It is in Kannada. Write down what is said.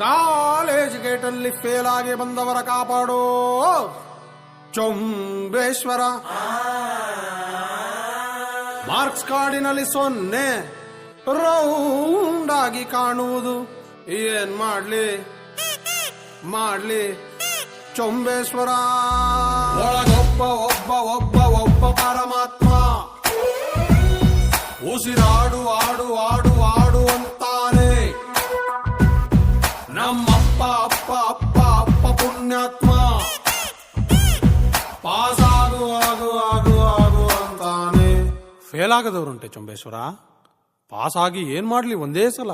ಕಾಲೇಜ್ ಗೇಟಲ್ಲಿ ಫೇಲ್ ಆಗಿ ಬಂದವರ ಕಾಪಾಡೋ ಚೊಂಬೇಶ್ವರ. ಮಾರ್ಕ್ಸ್ ಕಾರ್ಡಿನಲ್ಲಿ 0 ರೌಂಡ್ ಆಗಿ ಕಾಣುವುದು. ಏನ್ ಮಾಡ್ಲಿ ಚೊಂಬೇಶ್ವರ. ಒಳಗೊಬ್ಬ ಒಬ್ಬ ಒಬ್ಬ ಒಬ್ಬ ಪರಮಾತ್ಮ, ಉಸಿರಾಡು ಆಡು ಆಡು ಆಡು ಅಂತಾನೆ. ನಮ್ಮಪ್ಪ ಅಪ್ಪ ಅಪ್ಪ ಅಪ್ಪ ಪುಣ್ಯಾತ್ಮ, ಪಾಸ್ ಆಗು ಆಗು ಆಗು ಆಗು ಅಂತಾನೆ. ಫೇಲ್ ಆಗದವರುಂಟೆ ಚೊಂಬೇಶ್ವರ, ಪಾಸ್ ಆಗಿ ಏನ್ ಮಾಡ್ಲಿ ಒಂದೇ ಸಲ.